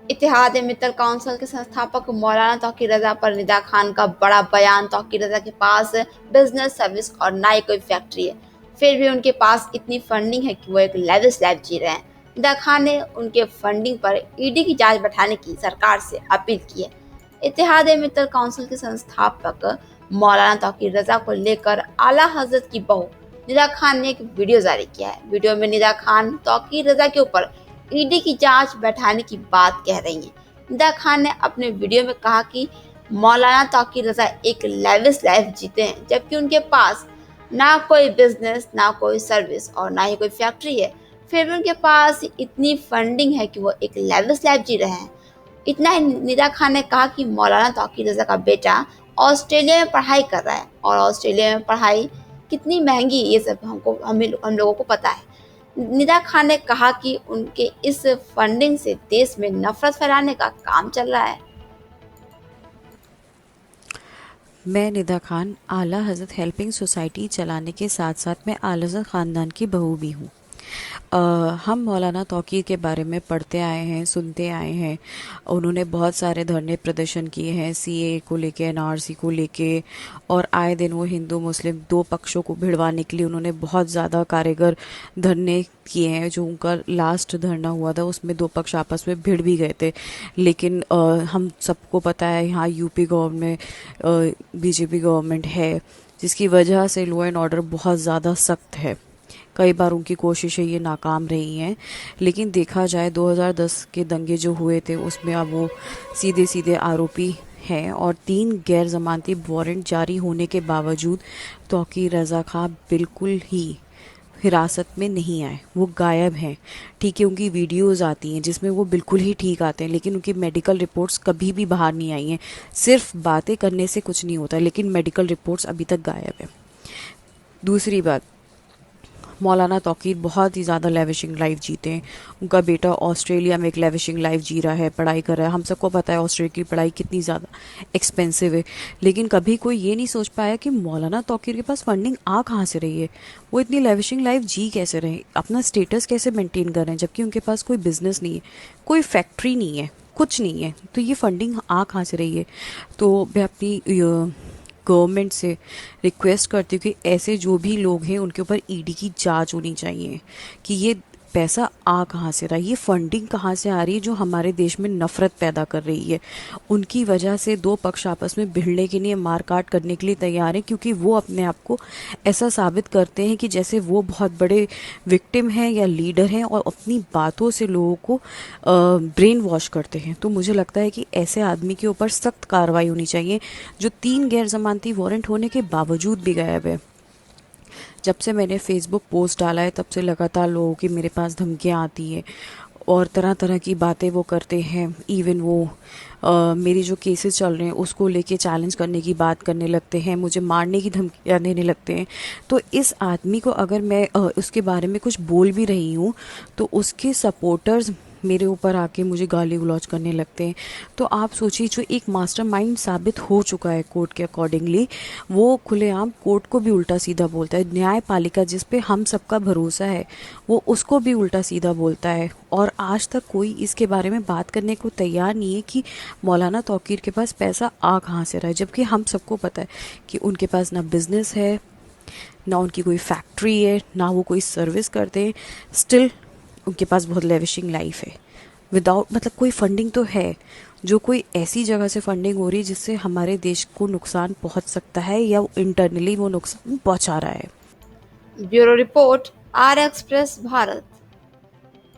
इत्तेहाद Mittal council के संस्थापक मौलाना तौकीर रजा पर निदा खान का बड़ा बयान। तौकीर रजा के पास बिजनेस, सर्विस और ना ही कोई फैक्ट्री है, फिर भी उनके पास इतनी फंडिंग है कि वो एक लेविश लाइफ जी रहे हैं। निदा खान ने उनके फंडिंग पर ईडी की जांच बैठाने की सरकार से अपील की है। इत्तेहाद मित्तल काउंसिल के संस्थापक मौलाना तौकीर रजा को लेकर आला हजरत की बहू निदा खान ने एक वीडियो जारी किया है। वीडियो में निदा खान तौकीर रजा के ऊपर ईडी की जांच बैठाने की बात कह रही हैं। निदा खान ने अपने वीडियो में कहा कि मौलाना तौकीर रजा एक लेविश लाइफ जीते हैं, जबकि उनके पास ना कोई बिजनेस, ना कोई सर्विस और ना ही कोई फैक्ट्री है, फिर भी उनके पास इतनी फंडिंग है कि वो एक लेविश लाइफ जी रहे हैं। इतना ही निदा खान ने कहा कि मौलाना तौकीर रजा का बेटा ऑस्ट्रेलिया में पढ़ाई कर रहा है और ऑस्ट्रेलिया में पढ़ाई कितनी महंगी, ये सब हम लोगों को पता है। निदा खान ने कहा कि उनके इस फंडिंग से देश में नफरत फैलाने का काम चल रहा है। मैं निदा खान आला हज़रत हेल्पिंग सोसाइटी चलाने के साथ साथ मैं आला हज़रत ख़ानदान की बहू भी हूँ। हम मौलाना तौकीर के बारे में पढ़ते आए हैं, सुनते आए हैं। उन्होंने बहुत सारे धरने प्रदर्शन किए हैं सीए को लेके, एनआरसी को लेके, और आए दिन वो हिंदू मुस्लिम दो पक्षों को भिड़वाने के लिए उन्होंने बहुत ज़्यादा कारगर धरने किए हैं। जो उनका लास्ट धरना हुआ था उसमें दो पक्ष आपस में भिड़ भी गए थे, लेकिन हम सबको पता है यहाँ यूपी गवर्नमेंट, बीजेपी गवर्नमेंट है, जिसकी वजह से लॉ एंड ऑर्डर बहुत ज़्यादा सख्त है। कई बार उनकी कोशिशें ये नाकाम रही हैं, लेकिन देखा जाए 2010 के दंगे जो हुए थे उसमें अब वो सीधे सीधे आरोपी हैं, और 3 गैर जमानती वारंट जारी होने के बावजूद तौकीर रजा खां बिल्कुल ही हिरासत में नहीं आए। वो गायब हैं। ठीक है, उनकी वीडियोस आती हैं जिसमें वो बिल्कुल ही ठीक आते हैं, लेकिन उनकी मेडिकल रिपोर्ट्स कभी भी बाहर नहीं आई हैं। सिर्फ बातें करने से कुछ नहीं होता, लेकिन मेडिकल रिपोर्ट्स अभी तक गायब है। दूसरी बात, मौलाना तौकीर बहुत ही ज़्यादा लेविशिंग लाइफ जीते हैं। उनका बेटा ऑस्ट्रेलिया में एक लेविशिंग लाइफ जी रहा है, पढ़ाई कर रहा है। हम सबको पता है ऑस्ट्रेलिया की पढ़ाई कितनी ज़्यादा एक्सपेंसिव है, लेकिन कभी कोई ये नहीं सोच पाया कि मौलाना तौकीर के पास फंडिंग आ कहाँ से रही है, वो इतनी लेविशिंग लाइफ जी कैसे रहे, अपना स्टेटस कैसे मेंटेन कर रहे हैं, जबकि उनके पास कोई बिजनेस नहीं है, कोई फैक्ट्री नहीं है, कुछ नहीं है। तो ये फंडिंग आ कहाँ से रही है? तो मैं अपनी गवर्नमेंट से रिक्वेस्ट करती हूँ कि ऐसे जो भी लोग हैं उनके ऊपर ईडी की जांच होनी चाहिए कि ये पैसा आ कहाँ से रहा है, ये फंडिंग कहाँ से आ रही है जो हमारे देश में नफरत पैदा कर रही है। उनकी वजह से दो पक्ष आपस में भिड़ने के लिए, मारकाट करने के लिए तैयार हैं, क्योंकि वो अपने आप को ऐसा साबित करते हैं कि जैसे वो बहुत बड़े विक्टिम हैं या लीडर हैं, और अपनी बातों से लोगों को ब्रेन वॉश करते हैं। तो मुझे लगता है कि ऐसे आदमी के ऊपर सख्त कार्रवाई होनी चाहिए जो 3 गैर जमानती वारंट होने के बावजूद भी गायब है। जब से मैंने फेसबुक पोस्ट डाला है तब से लगातार लोगों की मेरे पास धमकियाँ आती हैं और तरह तरह की बातें वो करते हैं। इवन वो मेरी जो केसेस चल रहे हैं उसको लेके चैलेंज करने की बात करने लगते हैं, मुझे मारने की धमकियाँ देने लगते हैं। तो इस आदमी को अगर मैं उसके बारे में कुछ बोल भी रही हूँ तो उसके सपोर्टर्स मेरे ऊपर आके मुझे गाली गलौज करने लगते हैं। तो आप सोचिए, जो एक मास्टरमाइंड साबित हो चुका है कोर्ट के अकॉर्डिंगली, वो खुलेआम कोर्ट को भी उल्टा सीधा बोलता है। न्यायपालिका जिस पे हम सबका भरोसा है वो उसको भी उल्टा सीधा बोलता है, और आज तक कोई इसके बारे में बात करने को तैयार नहीं है कि मौलाना तौकीर के पास पैसा आ कहाँ से रहा है। जबकि हम सबको पता है कि उनके पास ना बिजनेस है, ना उनकी कोई फैक्ट्री है, ना वो कोई सर्विस करते हैं। स्टिल उनके पास बहुत लेविशिंग लाइफ है। विदाउट मतलब कोई फंडिंग तो है, जो कोई ऐसी जगह से फंडिंग हो रही है जिससे हमारे देश को नुकसान पहुंच सकता है या इंटरनली वो नुकसान पहुंचा रहा है। Bureau report, R express Bharat.